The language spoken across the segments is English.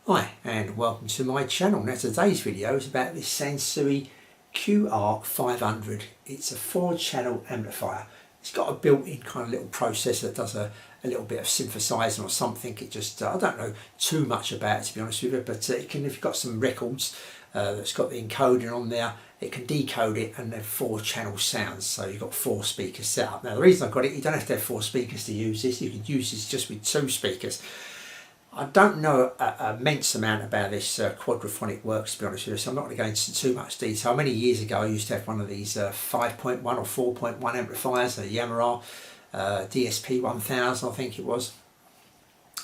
Hi and welcome to my channel. Now today's video is about this Sansui QR-500. It's a 4-channel amplifier. It's got a built-in kind of little processor that does a little bit of synthesizing or something. It just, I don't know too much about it to be honest with you, but it can, if you've got some records that's got the encoding on there, it can decode it and have 4-channel sounds. So you've got 4 speakers set up. Now the reason I've got it, you don't have to have 4 speakers to use this. You can use this just with 2 speakers. I don't know an immense amount about this quadraphonic works, to be honest with you, so I'm not going to go into too much detail. Many years ago I used to have one of these 5.1 or 4.1 amplifiers, a Yamaha DSP 1000 I think it was.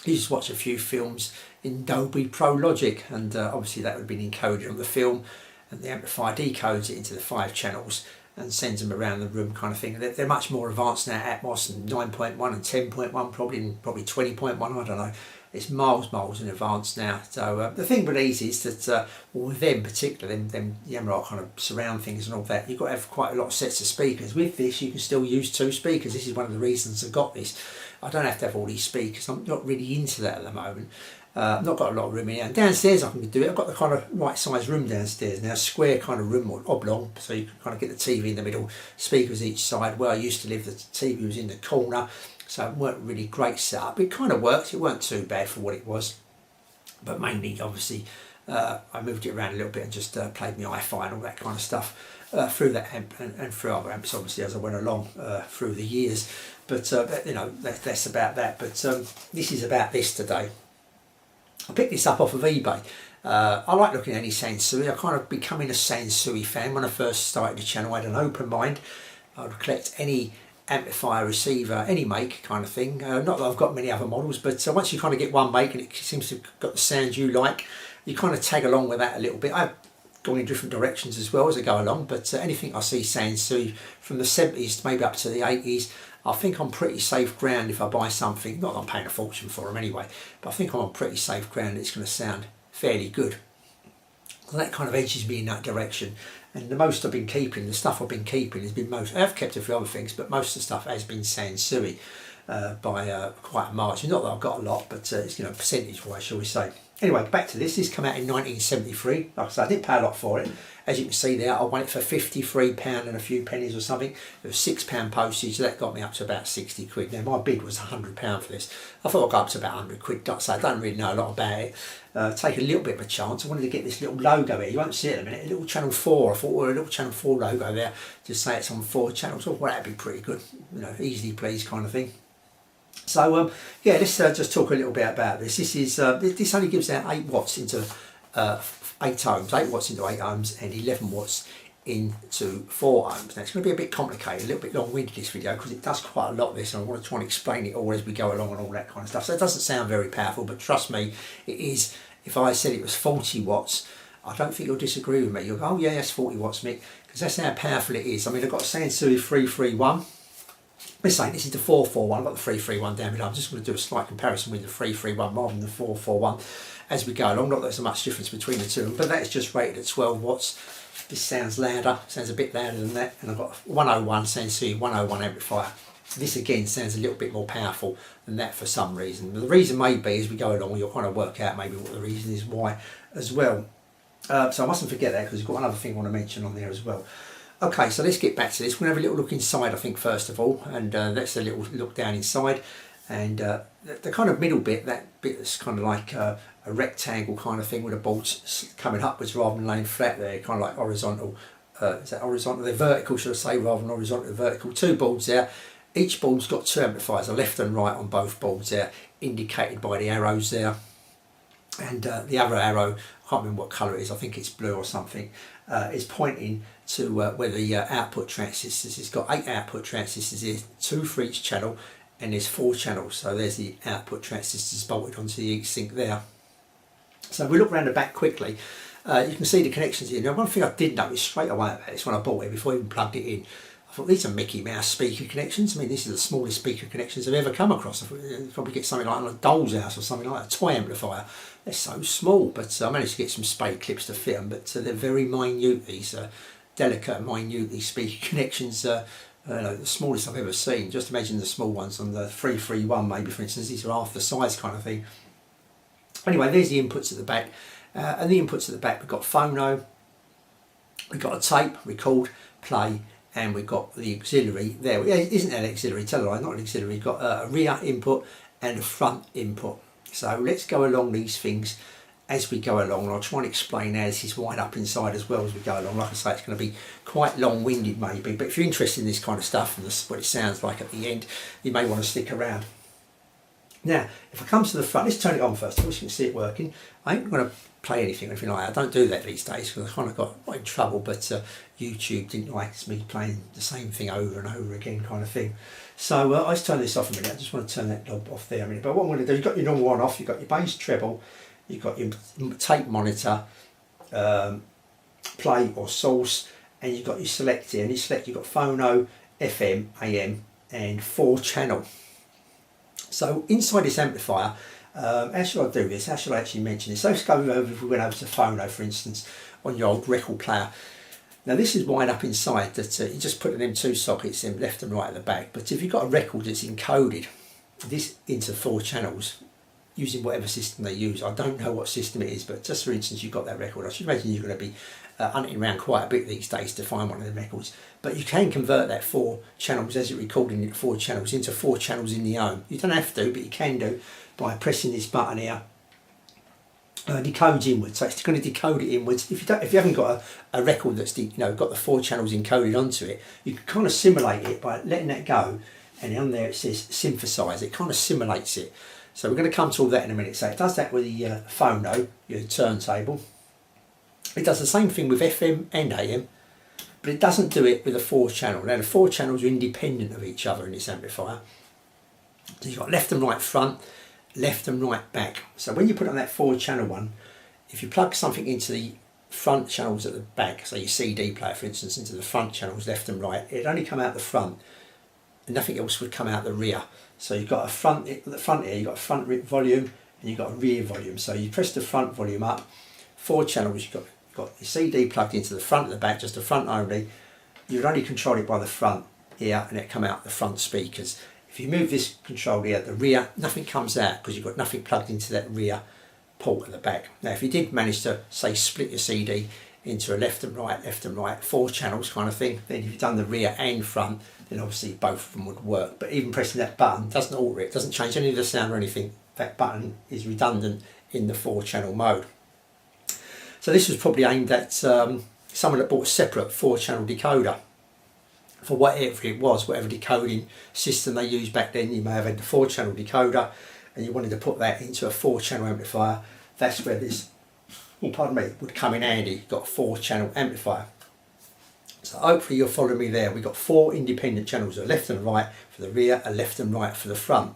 I used to watch a few films in Dolby Pro Logic, and obviously that would have been encoded on the film, and the amplifier decodes it into the 5 channels and sends them around the room kind of thing. They're much more advanced now, Atmos and 9.1 and 10.1 probably, and probably 20.1, I don't know. It's miles in advance now. So the thing with these is that, well, with them particularly, them Yamaha kind of surround things and all that, you've got to have quite a lot of sets of speakers. With this, you can still use 2 speakers. This is one of the reasons I got this. I don't have to have all these speakers. I'm not really into that at the moment. I've not got a lot of room in here. And downstairs I can do it. I've got the kind of right size room downstairs now, square kind of room or oblong, so you can kind of get the TV in the middle, speakers each side. Where I used to live, the TV was in the corner. So it weren't really great setup. It kind of worked. It weren't too bad for what it was. But mainly, obviously, I moved it around a little bit and just played my HiFi and all that kind of stuff through that amp and through other amps, obviously, as I went along through the years. But, you know, that's about that. But this is about this today. I picked this up off of eBay. I like looking at any Sansui. I kind of becoming a Sansui fan. When I first started the channel, I had an open mind. I would collect any amplifier, receiver, any make kind of thing. Not that I've got many other models, but once you kind of get one make and it seems to have got the sound you like, you kind of tag along with that a little bit. I've gone in different directions as well as I go along, but anything I see Sansui from the 70s maybe up to the 80s, I think I'm pretty safe ground if I buy something. Not that I'm paying a fortune for them anyway, but I think I'm on pretty safe ground. It's going to sound fairly good. So that kind of edges me in that direction. And the most I've been keeping, the stuff I've been keeping has been most, I've kept a few other things, but most of the stuff has been Sansui by quite a margin. Not that I've got a lot, but it's, you know, percentage wise, shall we say. Anyway, back to this. This came out in 1973. Like I said, I didn't pay a lot for it. As you can see there, I won it for £53 and a few pennies or something. It was £6 postage, so that got me up to about 60 quid. Now my bid was £100 for this. I thought I'd go up to about 100 quid, so I don't really know a lot about it. Take a little bit of a chance. I wanted to get this little logo here. You won't see it in a minute. A little channel 4. I thought, well, a little channel 4 logo there. Just say it's on 4 channels. I thought, well, that'd be pretty good. You know, easily pleased kind of thing. So yeah, let's just talk a little bit about this. This is this only gives out 8 watts into 8 ohms, 8 watts into 8 ohms, and 11 watts into 4 ohms. Now it's going to be a bit complicated, a little bit long-winded this video because it does quite a lot of this, and I want to try and explain it all as we go along and all that kind of stuff. So it doesn't sound very powerful, but trust me, it is. If I said it was 40 watts, I don't think you'll disagree with me. You'll go, oh yeah, that's 40 watts, Mick, because that's how powerful it is. I mean, I've got a Sansui 331. Let's say this is the 441. I've got the 331 down below. I'm just going to do a slight comparison with the 331 rather than the 441 as we go along. Not that there's much difference between the two, but that is just rated at 12 watts. This sounds louder, sounds a bit louder than that. And I've got 101 Sansui 101 amplifier. This again sounds a little bit more powerful than that for some reason. The reason may be as we go along, you'll kind of work out maybe what the reason is why as well. So I mustn't forget that because we've got another thing I want to mention on there as well. Okay, so let's get back to this. We're going to have a little look inside, I think, first of all, and that's a little look down inside. And the kind of middle bit, that bit that's kind of like a rectangle kind of thing with the bolts coming upwards rather than laying flat there, kind of like horizontal. Is that horizontal? They're vertical, should I say, rather than horizontal, vertical. 2 boards there. Each board's got 2 amplifiers, a left and right on both boards there, indicated by the arrows there. And the other arrow, I can't remember what colour it is, I think it's blue or something, is pointing to where the output transistors. It's got 8 output transistors here, 2 for each channel, and there's 4 channels. So there's the output transistors bolted onto the heat sink there. So if we look around the back quickly, you can see the connections here. Now one thing I did notice straight away about this when I bought it, before I even plugged it in, I thought these are Mickey Mouse speaker connections. I mean, these are the smallest speaker connections I've ever come across. I'd probably get something like on a doll's house or something like that, a toy amplifier. They're so small, but I managed to get some spade clips to fit them, but they're very minute, these delicate, minute, these speaker connections. The smallest I've ever seen. Just imagine the small ones on the 331 maybe, for instance. These are half the size kind of thing. Anyway, there's the inputs at the back. And the inputs at the back, we've got phono, we've got a tape, record, play, and we've got the auxiliary there. It isn't an auxiliary, tell a lie, not an auxiliary. We've got a rear input and a front input. So let's go along these things as we go along, and I'll try and explain how this is wired up inside as well as we go along. Like I say, it's going to be quite long-winded maybe, but if you're interested in this kind of stuff and this, what it sounds like at the end, you may want to stick around. Now, if I come to the front, let's turn it on first of all so you can see it working. I ain't going to play anything or anything like that. I don't do that these days because I kind of got in trouble, but YouTube didn't like me playing the same thing over and over again kind of thing. So let's turn this off a minute. I just want to turn that knob off there a minute. But what I'm going to do, you've got your normal one off, you've got your bass treble, you've got your tape monitor, play or source, and you've got your select here. And you select, you've got phono, FM, AM, and 4-channel. So inside this amplifier, how should I do this? How should I actually mention this? So let's go over, if we went over to phono, for instance, on your old record player. Now this is wired up inside that you just put them 2 sockets in left and right at the back. But if you've got a record that's encoded this into 4 channels, using whatever system they use, I don't know what system it is, but just for instance, you've got that record. I should imagine you're going to be hunting around quite a bit these days to find one of the records. But you can convert that 4 channels as you're recording it, 4 channels into 4 channels in the own. You don't have to, but you can do by pressing this button here. Decodes inwards, so it's going to decode it inwards. If you haven't got a record that's got the 4 channels encoded onto it, you can kind of simulate it by letting that go, and on there it says Synthesizer. It kind of simulates it. So we're going to come to all that in a minute. So it does that with the phono, your turntable. It does the same thing with FM and AM, but it doesn't do it with a 4 channel. Now the 4 channels are independent of each other in this amplifier. So you've got left and right front, left and right back. So when you put on that 4 channel one, if you plug something into the front channels at the back, so your CD player for instance, into the front channels left and right, it'd only come out the front and nothing else would come out the rear. So you've got at the front here, you've got a front volume and you've got a rear volume. So you press the front volume up, 4 channels, you've got your CD plugged into the front and the back, just the front only. You'd only control it by the front here and it come out the front speakers. If you move this control here at the rear, nothing comes out because you've got nothing plugged into that rear port at the back. Now if you did manage to say split your CD into a left and right, 4 channels kind of thing, then if you've done the rear and front, then obviously both of them would work. But even pressing that button doesn't alter it, doesn't change any of the sound or anything. That button is redundant in the 4 channel mode. So this was probably aimed at someone that bought a separate 4 channel decoder for whatever it was, whatever decoding system they used back then. You may have had the 4 channel decoder and you wanted to put that into a 4 channel amplifier. That's where this, pardon me, would come in handy. You've got a 4 channel amplifier. So hopefully you'll follow me there. We've got 4 independent channels, a left and a right for the rear, a left and right for the front.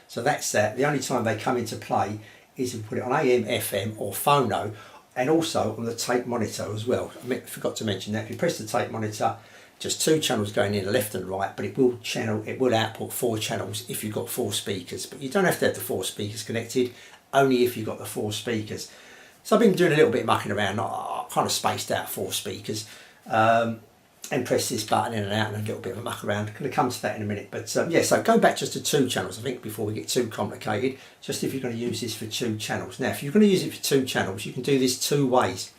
So that's that. The only time they come into play is if we put it on AM, FM or phono, and also on the tape monitor as well. I forgot to mention that. If you press the tape monitor, just 2 channels going in, left and right, but it will output 4 channels if you've got 4 speakers. But you don't have to have the 4 speakers connected, only if you've got the 4 speakers. So I've been doing a little bit of mucking around, I kind of spaced out 4 speakers, and press this button in and out and a little bit of a muck around. I'm going to come to that in a minute. But yeah, so go back just to 2 channels, I think, before we get too complicated, just if you're going to use this for 2 channels. Now, if you're going to use it for 2 channels, you can do this 2 ways.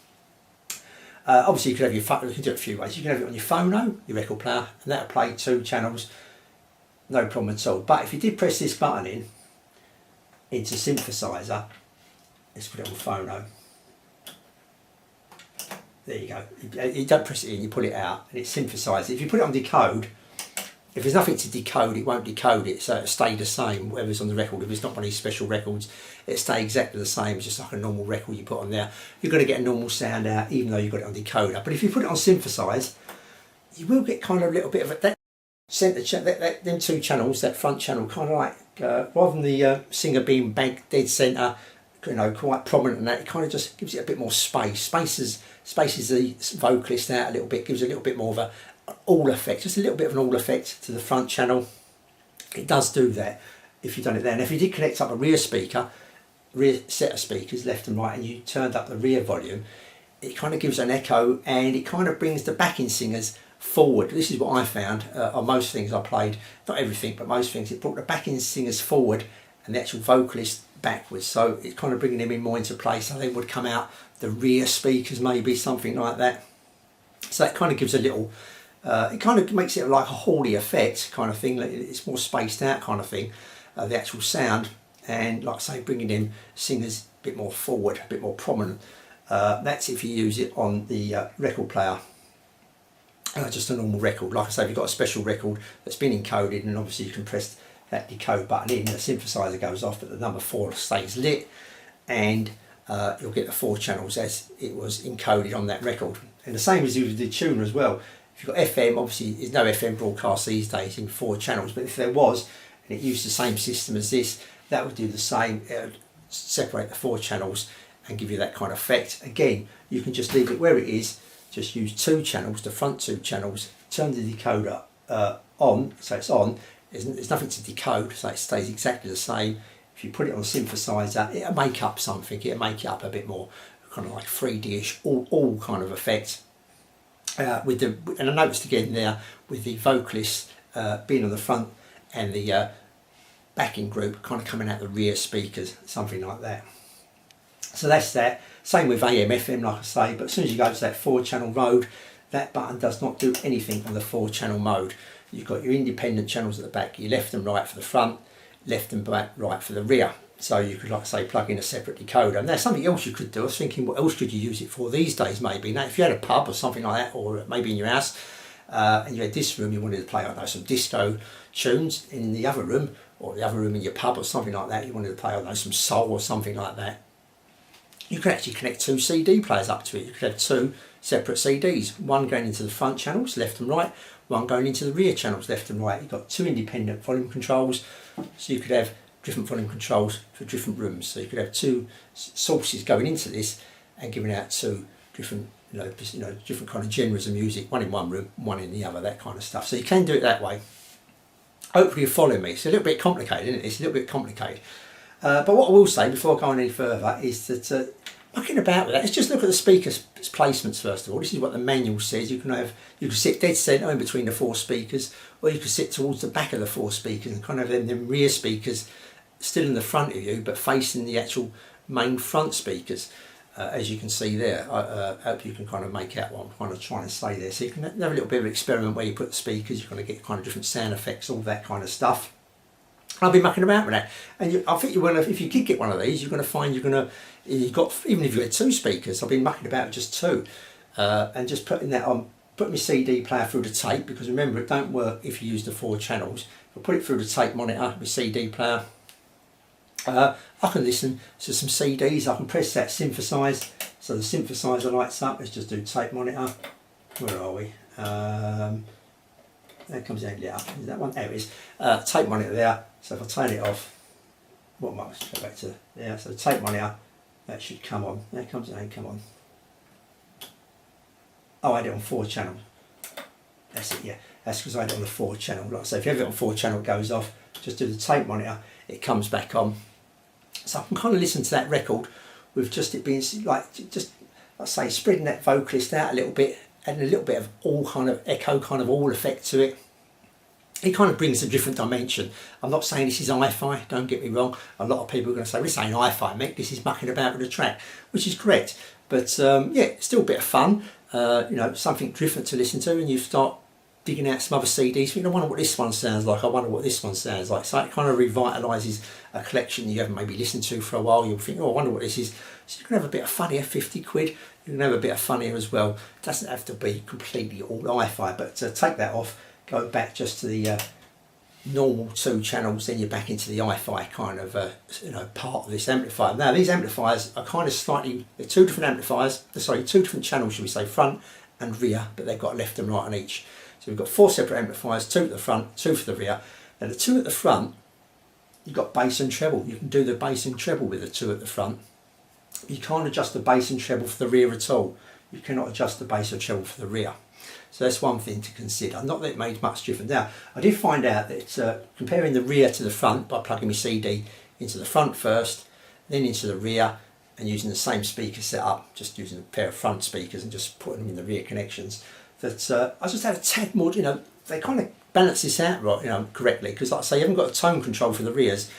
Obviously, you can do it a few ways. You can have it on your phono, your record player, and that'll play 2 channels, no problem at all. But if you did press this button into Synthesizer, let's put it on phono. There you go. You don't press it in, you pull it out, and it synthesises. If you put it on decode, if there's nothing to decode, it won't decode it, so it'll stay the same, whatever's on the record. If it's not one of these special records, it'll stay exactly the same. It's just like a normal record you put on there. You're going to get a normal sound out, even though you've got it on decoder. But if you put it on synthesize, you will get kind of a little bit of that center, them 2 channels, that front channel, kind of like, rather than the singer being back dead center, quite prominent, and that, it kind of just gives it a bit more space. Spaces the vocalist out a little bit, gives a little bit more of a all effect, just a little bit of an all effect to the front channel. It does do that if you've done it there. And if you did connect up a rear speaker, rear set of speakers, left and right, and you turned up the rear volume, it kind of gives an echo and it kind of brings the backing singers forward. This is what I found on most things I played, not everything, but most things. It brought the backing singers forward, and the actual vocalist backwards. So it's kind of bringing them in more into place. So they would come out the rear speakers, maybe something like that. So that kind of gives a little, it kind of makes it like a Hawley effect kind of thing. It's more spaced out kind of thing, the actual sound. And like I say, bringing in singers a bit more forward, a bit more prominent. That's if you use it on the record player, just a normal record. Like I say, if you've got a special record that's been encoded, and obviously you can press that decode button in, the synthesizer goes off, but the number 4 stays lit, and you'll get the 4 channels as it was encoded on that record. And the same as with the tuner as well. If you've got FM, obviously there's no FM broadcast these days in 4 channels, but if there was, and it used the same system as this, that would do the same. It would separate the 4 channels and give you that kind of effect. Again, you can just leave it where it is, just use 2 channels, the front 2 channels, turn the decoder on, so it's on. There's nothing to decode, so it stays exactly the same. If you put it on a synthesizer, it'll make up something, it'll make it up a bit more, kind of like 3D-ish, all kind of effect. And I noticed again there, with the vocalist being on the front and the backing group kind of coming out the rear speakers, something like that. So that's that. Same with AM, FM, like I say, but as soon as you go to that 4 channel mode, that button does not do anything on the 4 channel mode. You've got your independent channels at the back, your left and right for the front, left and right for the rear. So you could, like I say, plug in a separate decoder. And there's something else you could do. I was thinking, what else could you use it for these days maybe? Now, if you had a pub or something like that, or maybe in your house, and you had this room, you wanted to play, I don't know, some disco tunes, in the other room, or the other room in your pub or something like that, you wanted to play, I don't know, some soul or something like that, you could actually connect 2 CD players up to it. You could have 2 separate CDs, one going into the front channels, left and right, one going into the rear channels, left and right. You've got 2 independent volume controls, so you could have different volume controls for different rooms. So you could have 2 sources going into this and giving out 2 different, different kind of genres of music, one in one room, one in the other, that kind of stuff. So you can do it that way. Hopefully you're following me. It's a little bit complicated, isn't it? It's a little bit complicated. But what I will say before going any further is that mucking about with that, let's just look at the speaker placements first of all. This is what the manual says. You can sit dead centre in between the 4 speakers, or you can sit towards the back of the 4 speakers and kind of have them rear speakers still in the front of you, but facing the actual main front speakers, as you can see there. I hope you can kind of make out what I'm kind of trying to say there. So you can have a little bit of an experiment where you put the speakers, you're going to get kind of different sound effects, all that kind of stuff. I'll be mucking about with that, and I think if you did get one of these, you're going to find even if you had 2 speakers, I've been mucking about with just 2, and just putting that on, put my CD player through the tape, because remember, it don't work if you use the 4 channels. If I put it through the tape monitor, my CD player, I can listen to some CDs. I can press that synthesize, so the synthesizer lights up. Let's just do tape monitor. Where are we? That comes out lit up. Is that one? There it is. Tape monitor there. So if I turn it off, what might I go back to there? So tape monitor, that should come on. There it comes, come on. Oh, I had it on 4 channel. That's it, yeah. That's because I had it on the 4 channel. Like I say, if you have it on 4 channel, it goes off. Just do the tape monitor, it comes back on. So I can kind of listen to that record with just it being like, just, let's say, spreading that vocalist out a little bit, and a little bit of all kind of echo, kind of all effect to it. It kind of brings a different dimension. I'm not saying this is hi-fi, don't get me wrong. A lot of people are going to say, this ain't hi-fi, Mick, this is mucking about with the track, which is correct. But yeah, still a bit of fun, something different to listen to, and you start digging out some other CDs, thinking, I wonder what this one sounds like, I wonder what this one sounds like. So it kind of revitalises a collection you haven't maybe listened to for a while. You'll think, oh, I wonder what this is. So you can have a bit of fun here, 50 quid. You can have a bit of fun here as well. It doesn't have to be completely all hi-fi, but take that off, go back just to the normal 2 channels, then you're back into the hi-fi kind of part of this amplifier. Now these amplifiers are kind of slightly, they're 2 different amplifiers, 2 different channels, should we say, front and rear, but they've got left and right on each. So we've got 4 separate amplifiers, 2 at the front, 2 for the rear. Now the 2 at the front, you've got bass and treble. You can do the bass and treble with the 2 at the front. You can't adjust the bass and treble for the rear at all. You cannot adjust the bass or treble for the rear. So that's one thing to consider. Not that it made much difference. Now, I did find out that comparing the rear to the front by plugging my CD into the front first, then into the rear, and using the same speaker setup, just using a pair of front speakers and just putting them in the rear connections, that I just had a tad more, they kind of balance this out right, correctly, because like I say, you haven't got a tone control for the rears.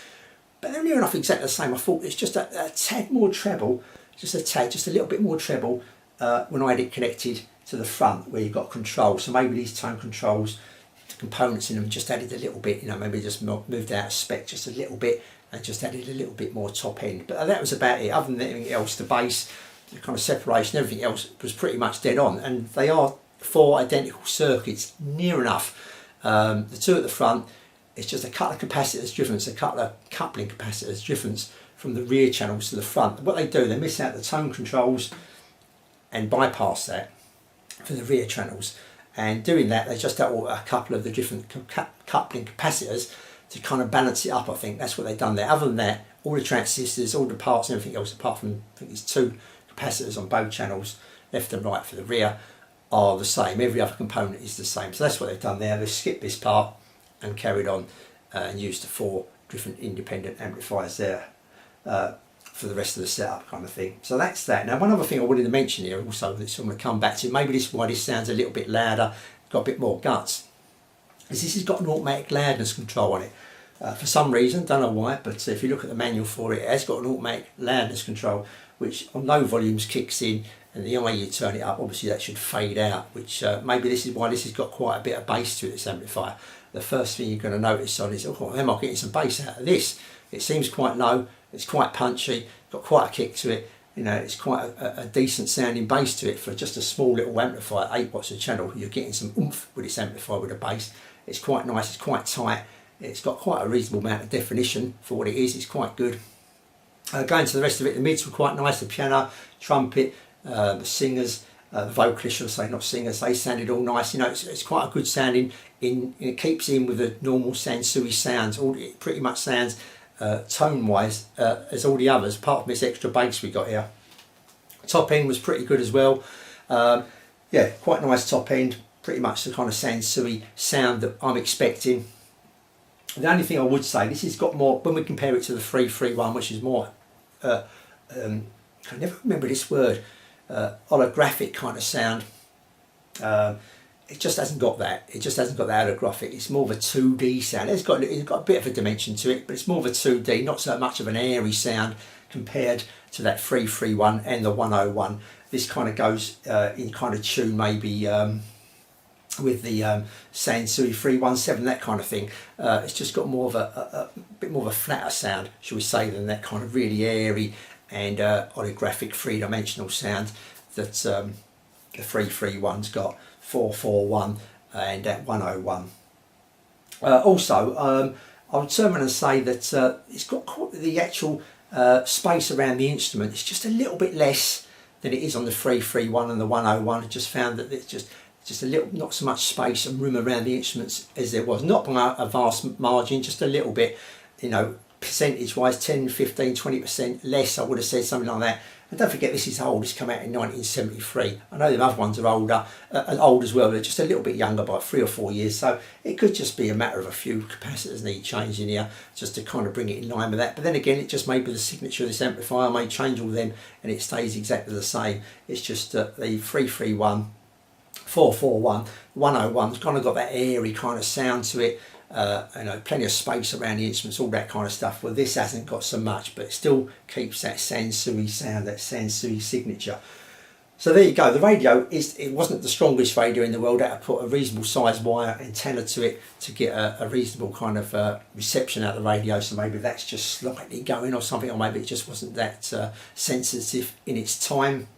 but they're near enough exactly the same. I thought it's just a tad more treble, just a little bit more treble when I had it connected to the front where you've got control. So maybe these tone controls, the components in them just added a little bit, maybe just moved out of spec just a little bit and just added a little bit more top end. But that was about it. Other than anything else, the bass, the kind of separation, everything else was pretty much dead on. And they are 4 identical circuits, near enough. The 2 at the front, it's just a couple of capacitors difference, a couple of coupling capacitors difference from the rear channels to the front. What they do, they miss out the tone controls and bypass that for the rear channels. And doing that, they just add a couple of the different coupling capacitors to kind of balance it up. I think that's what they've done there. Other than that, all the transistors, all the parts and everything else, apart from I think there's 2 capacitors on both channels, left and right for the rear, are the same. Every other component is the same. So that's what they've done there. They've skipped this part and carried on and used the 4 different independent amplifiers there for the rest of the setup kind of thing. So that's that. Now, one other thing I wanted to mention here also, which I'm going to come back to, maybe this is why this sounds a little bit louder, got a bit more guts, is this has got an automatic loudness control on it. For some reason, don't know why, but if you look at the manual for it, it has got an automatic loudness control, which on low volumes kicks in, and the eye you turn it up, obviously that should fade out, which maybe this is why this has got quite a bit of bass to it, this amplifier. The first thing you're going to notice on is, oh, am I getting some bass out of this? It seems quite low, it's quite punchy, got quite a kick to it, it's quite a decent sounding bass to it for just a small little amplifier, 8 watts a channel. You're getting some oomph with this amplifier with a bass. It's quite nice, it's quite tight, it's got quite a reasonable amount of definition for what it is, it's quite good. Going to the rest of it, the mids were quite nice, the piano, trumpet, the singers, the vocalists, should I say, not singers, they sounded all nice. It's quite a good sounding, it keeps in with the normal Sansui sounds. It pretty much sounds tone wise as all the others, apart from this extra bass we got here. Top end was pretty good as well. Yeah, quite nice top end, pretty much the kind of Sansui sound that I'm expecting. The only thing I would say, this has got more, when we compare it to the 331, which is more, I never remember this word, holographic kind of sound. It just hasn't got that. It just hasn't got that holographic. It's more of a 2D sound. It's got a bit of a dimension to it, but it's more of a 2D, not so much of an airy sound compared to that 331 and the 101. This kind of goes in kind of tune maybe with the Sansui 317, that kind of thing. It's just got more of a bit more of a flatter sound, shall we say, than that kind of really airy and holographic 3-dimensional sound that the 331's got, 441 and 101. Also, I would turn around and say that it's got the actual space around the instrument. It's just a little bit less than it is on the 331 and the 101. I just found that it's just a little, not so much space and room around the instruments as there was, not by a vast margin, just a little bit, percentage wise, 10, 15, 20% less, I would have said, something like that. And don't forget, this is old, it's come out in 1973. I know the other ones are older, old as well, they're just a little bit younger by 3 or 4 years, so it could just be a matter of a few capacitors need changing here, just to kind of bring it in line with that. But then again, it just may be the signature of this amplifier, I may change all of them and it stays exactly the same. It's just the 331, 441, 101's kind of got that airy kind of sound to it. Plenty of space around the instruments, all that kind of stuff. Well, this hasn't got so much, but it still keeps that Sansui sound, that Sansui signature. So there you go. The radio it wasn't the strongest radio in the world. I had to put a reasonable size wire antenna to it to get a reasonable kind of reception out of the radio. So maybe that's just slightly going or something, or maybe it just wasn't that sensitive in its time.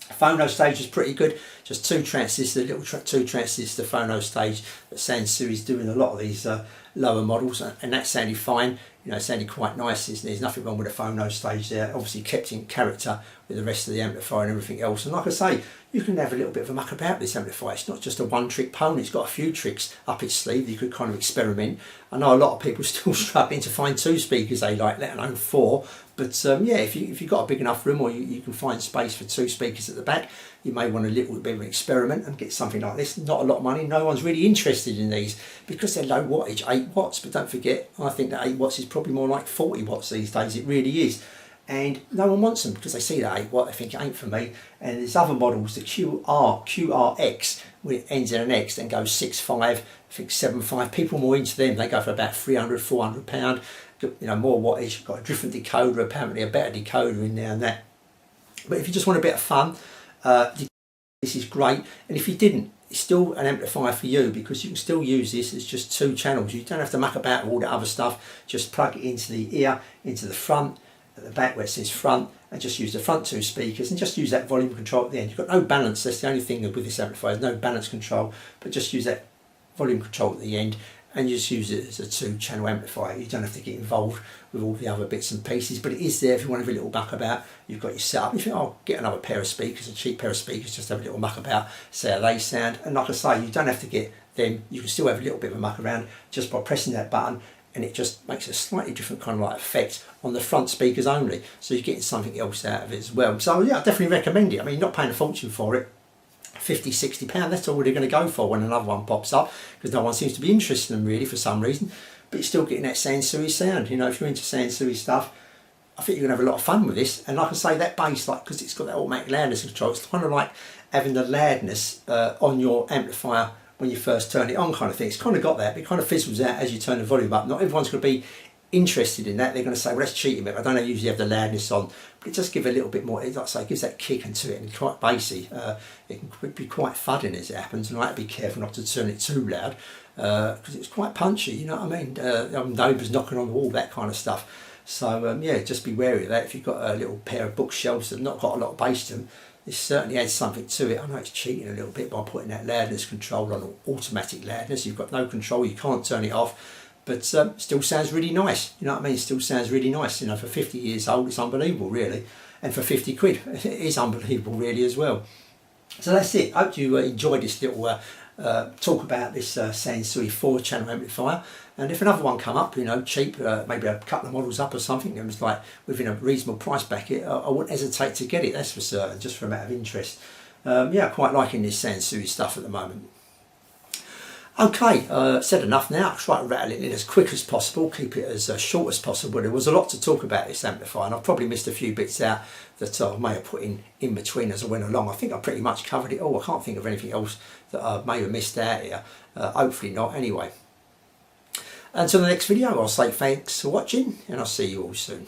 Phono stage is pretty good, just 2 transistors, little 2 transistor phono stage that Sansui is doing a lot of these lower models, and that sounded fine. It sounded quite nice. There's nothing wrong with the phono stage there. Obviously kept in character with the rest of the amplifier and everything else. And like I say, you can have a little bit of a muck about this amplifier. It's not just a one-trick pony. It's got a few tricks up its sleeve that you could kind of experiment. I know a lot of people still struggling to find 2 speakers they like, let alone 4. But yeah, if you've got a big enough room, or you can find space for 2 speakers at the back, you may want a little bit of an experiment and get something like this. Not a lot of money. No one's really interested in these because they're low wattage, 8 watts. But don't forget, I think that 8 watts is probably more like 40 watts these days. It really is. And no one wants them because they see that 8 watt, they think it ain't for me. And there's other models, the QRX, where it ends in an X, then goes 6.5, I think 7.5. People more into them, they go for about £300, £400. more wattage, you've got a different decoder, apparently a better decoder in there and that. But if you just want a bit of fun, this is great. And if you didn't, it's still an amplifier for you, because you can still use this as just 2 channels. You don't have to muck about with all the other stuff. Just plug it into the ear, into the front, at the back where it says front, and just use the front 2 speakers and just use that volume control at the end. You've got no balance. That's the only thing with this amplifier, there's no balance control, but just use that volume control at the end and just use it as a 2-channel amplifier. You don't have to get involved with all the other bits and pieces, but it is there if you want to have a little muck about. You've got your setup. You think, oh, get another pair of speakers, a cheap pair of speakers, just have a little muck about, see how they sound. And like I say, you don't have to get them. You can still have a little bit of a muck around just by pressing that button, and it just makes a slightly different kind of like effect on the front speakers only. So you're getting something else out of it as well. So yeah, I definitely recommend it. I mean, you're not paying a fortune for it. 50, 60 pounds, that's all they're going to go for when another one pops up, because no one seems to be interested in them really for some reason. But you're still getting that Sansui sound. If you're into Sansui stuff, I think you're going to have a lot of fun with this. And like I say, that bass, because it's got that automatic loudness control, it's kind of like having the loudness on your amplifier when you first turn it on kind of thing. It's kind of got that, but it kind of fizzles out as you turn the volume up. Not everyone's going to be interested in that. They're going to say, well, that's cheating, but I don't usually have the loudness on. But it does give a little bit more, like I say, it gives that kick into it, and quite bassy. It can be quite thudding as it happens, and I have to be careful not to turn it too loud, because it's quite punchy, you know what I mean? Neighbours knocking on the wall, that kind of stuff. So yeah, just be wary of that. If you've got a little pair of bookshelves that have not got a lot of bass to them, this certainly adds something to it. I know it's cheating a little bit by putting that loudness control on, automatic loudness. You've got no control, you can't turn it off. But still sounds really nice, you know what I mean? It still sounds really nice, for 50 years old, it's unbelievable really. And for 50 quid, it is unbelievable really as well. So that's it. Hope you enjoyed this little talk about this Sansui 4-channel amplifier. And if another one come up, cheap, maybe a couple of models up or something, and was like within a reasonable price bracket, I wouldn't hesitate to get it, that's for certain, just for a matter of interest. Yeah, quite liking this Sansui stuff at the moment. Okay, said enough now. I'll try to rattle it in as quick as possible, keep it as short as possible. There was a lot to talk about this amplifier, and I've probably missed a few bits out that I may have put in between as I went along. I think I pretty much covered it all. I can't think of anything else that I may have missed out here. Hopefully not, anyway. Until the next video, I'll say thanks for watching, and I'll see you all soon.